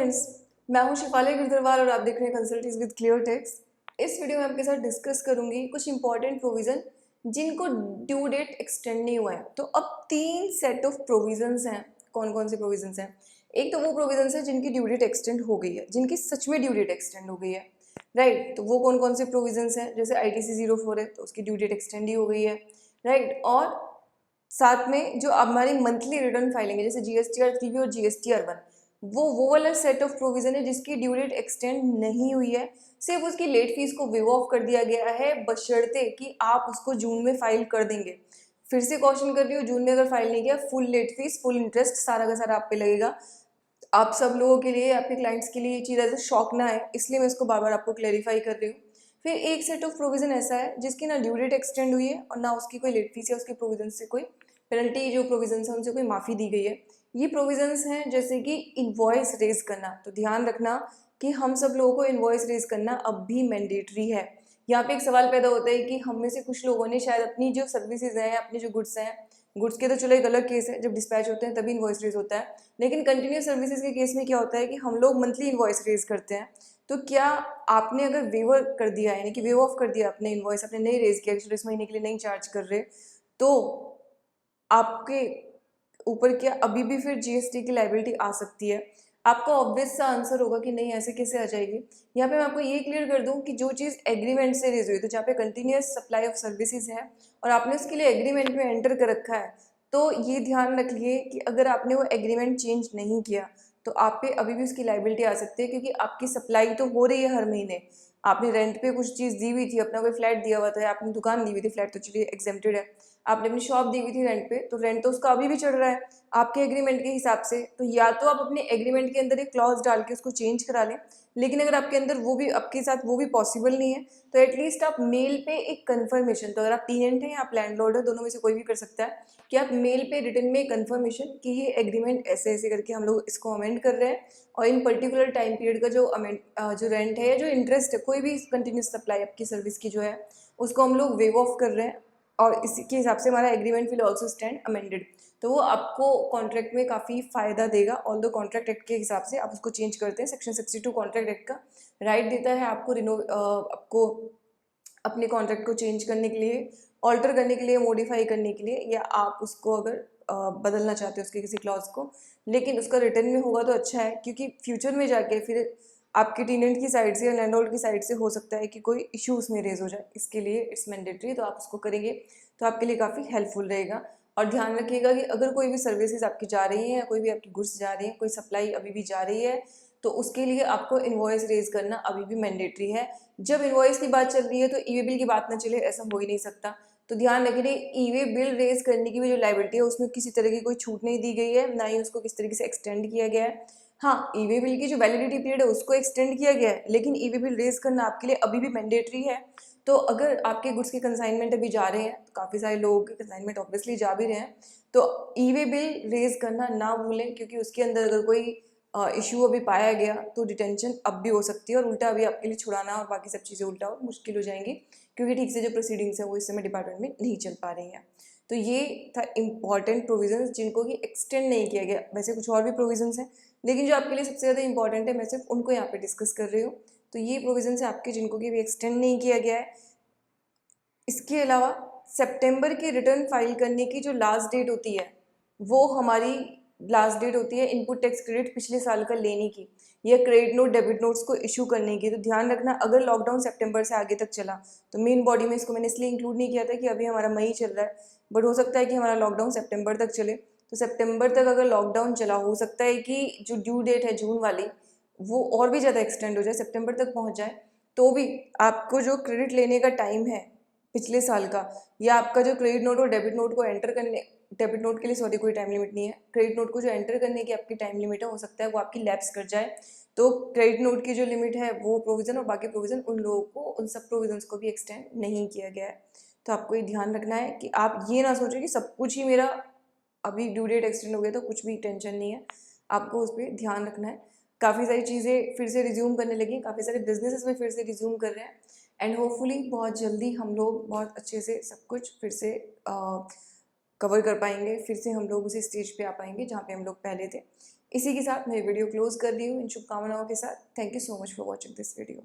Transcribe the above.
Friends, मैं हूं शिफाली गिरधरवाल और आप देख रहे हैं कंसल्टीज विद क्लियर टेक्स। इस वीडियो में आपके साथ डिस्कस करूंगी कुछ इंपॉर्टेंट प्रोविजन जिनको ड्यू डेट एक्सटेंड नहीं हुआ है। तो अब 3 सेट ऑफ प्रोविजंस हैं। कौन कौन से प्रोविजंस हैं? एक तो वो प्रोविजंस है जिनकी ड्यू डेट एक्सटेंड हो गई है, जिनकी सच में ड्यू डेट एक्सटेंड हो गई है, राइट। तो वो कौन कौन से प्रोविजंस हैं? जैसे ITC 04 है तो उसकी ड्यू डेट एक्सटेंड ही हो गई है, राइट। और साथ में जो हमारी मंथली रिटर्न फाइलिंग है, जैसे GSTR 3B और GSTR 1, वो वाला सेट ऑफ प्रोविजन है जिसकी ड्यू डेट एक्सटेंड नहीं हुई है। सिर्फ उसकी लेट फीस को वेव ऑफ कर दिया गया है, बशर्ते कि आप उसको जून में फाइल कर देंगे। फिर से क्वेश्चन कर रही हूँ, जून में अगर फाइल नहीं किया, full late fees, full interest सारा का सारा आप पे लगेगा। आप सब लोगों के लिए, आपके क्लाइंट्स के लिए ये चीज़ ऐसे शॉक ना है, इसलिए मैं इसको बार बार आपको क्लेरिफाई कर रही हूँ। फिर एक सेट ऑफ प्रोविजन ऐसा है जिसकी ना ड्यू डेट एक्सटेंड हुई है और ना उसकी कोई लेट फीस या उसके प्रोविजन से कोई पेनल्टी, जो प्रोविजन है उनसे कोई माफ़ी दी गई है। ये प्रोविजंस हैं जैसे कि इनवॉइस रेज करना। तो ध्यान रखना कि हम सब लोगों को इनवॉइस रेज करना अब भी मैंडेटरी है। यहाँ पे एक सवाल पैदा होता है कि हम में से कुछ लोगों ने शायद अपनी जो सर्विसेज हैं, अपने जो गुड्स हैं, गुड्स के तो चलो एक अलग केस है, जब डिस्पैच होते हैं तभी इनवॉइस रेज होता है, लेकिन कंटिन्यूस सर्विसेज के केस में क्या होता है कि हम लोग मंथली इनवॉइस रेज करते हैं। तो क्या आपने अगर वेवर कर दिया, यानी कि वेव ऑफ कर दिया अपने इनवॉइस, आपने नहीं रेज किया, चलो इस महीने के लिए नहीं चार्ज कर रहे, तो आपके ऊपर क्या अभी भी फिर GST की लाइबिलिटी आ सकती है? आपका ऑब्वियस सा आंसर होगा कि नहीं, ऐसे कैसे आ जाएगी। यहाँ पे मैं आपको ये क्लियर कर दूँ कि जो चीज़ एग्रीमेंट से रेज हुई, तो जहाँ पे कंटिन्यूस सप्लाई ऑफ सर्विसेज है और आपने उसके लिए एग्रीमेंट में एंटर कर रखा है, तो ये ध्यान रखिए कि अगर आपने वो एग्रीमेंट चेंज नहीं किया तो आप पे अभी भी उसकी लाइबिलिटी आ सकती है, क्योंकि आपकी सप्लाई तो हो रही है हर महीने। आपने रेंट पे कुछ चीज़ दी हुई थी, अपना कोई फ्लैट दिया हुआ था, आपने दुकान दी हुई थी, फ्लैट तो चलिए एग्जेम्प्टेड है, आपने अपनी शॉप दी हुई थी रेंट पे, तो रेंट तो उसका अभी भी चढ़ रहा है आपके एग्रीमेंट के हिसाब से। तो या तो आप अपने एग्रीमेंट के अंदर एक क्लॉज डाल के उसको चेंज करा लें, लेकिन अगर आपके अंदर वो भी, आपके साथ वो भी पॉसिबल नहीं है, तो एटलीस्ट आप मेल पे एक कंफर्मेशन, तो अगर आप टेनेंट हैं या आप लैंडलॉर्ड है, दोनों में से कोई भी कर सकता है कि आप मेल पे रिटर्न में कंफर्मेशन कि ये एग्रीमेंट ऐसे ऐसे करके हम लोग इसको अमेंड कर रहे हैं, और इन पर्टिकुलर टाइम पीरियड का जो रेंट है या जो इंटरेस्ट है, कोई भी कंटिन्यूस सप्लाई आपकी सर्विस की जो है, उसको हम लोग वेव ऑफ कर रहे हैं, और इसी के हिसाब से हमारा agreement will also stand amended. तो वो आपको कॉन्ट्रैक्ट में काफ़ी फ़ायदा देगा। ऑल दो कॉन्ट्रैक्ट एक्ट के हिसाब से आप उसको चेंज करते हैं, सेक्शन 62 कॉन्ट्रैक्ट एक्ट का राइट देता है आपको अपने कॉन्ट्रैक्ट को चेंज करने के लिए, ऑल्टर करने के लिए, मॉडिफाई करने के लिए, या आप उसको अगर बदलना चाहते हो उसके किसी क्लॉज को, लेकिन उसका रिटर्न में होगा तो अच्छा है, क्योंकि फ्यूचर में जाके फिर आपके टेनेंट की साइड से या लैंडलॉर्ड की साइड से हो सकता है कि कोई इशू उसमें रेज हो जाए। इसके लिए इट्स मैंडेटरी, तो आप उसको करेंगे तो आपके लिए काफ़ी हेल्पफुल रहेगा। और ध्यान रखिएगा कि अगर कोई भी सर्विसेज आपकी जा रही हैं या कोई भी आपकी गुड्स जा रही हैं, कोई सप्लाई अभी भी जा रही है, तो उसके लिए आपको इनवॉइस रेज करना अभी भी मैंडेटरी है। जब इनवॉइस की बात चल रही है तो ई-वे बिल की बात ना चले, ऐसा हो ही नहीं सकता। तो ध्यान रखिए, ई-वे बिल रेज करने की भी जो लाइबिलिटी है उसमें किसी तरह की कोई छूट नहीं दी गई है, ना ही उसको किस तरीके से एक्सटेंड किया गया है। हाँ, ई-वे बिल की जो वैलिडिटी पीरियड है उसको एक्सटेंड किया गया है, लेकिन ई-वे बिल रेज करना आपके लिए अभी भी मैंडेटरी है। तो अगर आपके गुड्स के कंसाइनमेंट अभी जा रहे हैं, तो काफ़ी सारे लोगों के कंसाइनमेंट ऑब्वियसली जा भी रहे हैं, तो ई-वे बिल रेज करना ना भूलें, क्योंकि उसके अंदर अगर कोई इशू अभी पाया गया तो डिटेंशन अब भी हो सकती है, और उल्टा अभी आपके लिए छुड़ाना और बाकी सब चीज़ें उल्टा और मुश्किल हो जाएंगी, क्योंकि ठीक से जो प्रोसीडिंग्स है वो इस समय डिपार्टमेंट में नहीं चल पा रही हैं। तो ये था इंपॉर्टेंट प्रोविजंस जिनको कि एक्सटेंड नहीं किया गया। वैसे कुछ और भी प्रोविजंस हैं, लेकिन जो आपके लिए सबसे ज़्यादा इंपॉर्टेंट है, मैं सिर्फ उनको यहाँ पे डिस्कस कर रही हूँ। तो ये प्रोविजंस है आपके जिनको कि अभी एक्सटेंड नहीं किया गया है। इसके अलावा सितंबर की रिटर्न फाइल करने की जो लास्ट डेट होती है, वो हमारी लास्ट डेट होती है इनपुट टैक्स क्रेडिट पिछले साल का लेने की, या क्रेडिट नोट डेबिट नोट्स को इशू करने की। तो ध्यान रखना, अगर लॉकडाउन सितंबर से आगे तक चला, तो मेन बॉडी में इसको मैंने इसलिए इंक्लूड नहीं किया था कि अभी हमारा मई चल रहा है, बट हो सकता है कि हमारा लॉकडाउन सितंबर तक चले। तो सितंबर तक अगर लॉकडाउन चला, हो सकता है कि जो ड्यू डेट है जून वाली, वो और भी ज़्यादा एक्सटेंड हो जाए, सितंबर तक पहुँच जाए, तो भी आपको जो क्रेडिट लेने का टाइम है पिछले साल का, या आपका जो क्रेडिट नोट और डेबिट नोट को एंटर करने, डेबिट नोट के लिए सॉरी कोई टाइम लिमिट नहीं है, क्रेडिट नोट को जो एंटर करने की आपकी टाइम लिमिट है, हो सकता है वो आपकी लैप्स कर जाए। तो क्रेडिट नोट की जो लिमिट है वो प्रोविज़न, और बाकी प्रोविज़न उन लोगों को, उन सब प्रोविजंस को भी एक्सटेंड नहीं किया गया है। तो आपको ये ध्यान रखना है कि आप ये ना सोचें कि सब कुछ ही मेरा अभी ड्यू डेट एक्सटेंड हो गया तो कुछ भी टेंशन नहीं है। आपको उस पर ध्यान रखना है। काफ़ी सारी चीज़ें फिर से रिज्यूम करने लगी, काफ़ी सारे बिजनेसेस में फिर से रिज्यूम कर रहे हैं, एंड होपफुली बहुत जल्दी हम लोग बहुत अच्छे से सब कुछ फिर से कवर कर पाएंगे, फिर से हम लोग उसी स्टेज पे आ पाएंगे जहाँ पे हम लोग पहले थे। इसी के साथ मैं वीडियो क्लोज कर रही हूँ इन शुभकामनाओं के साथ। Thank you so much for watching this video.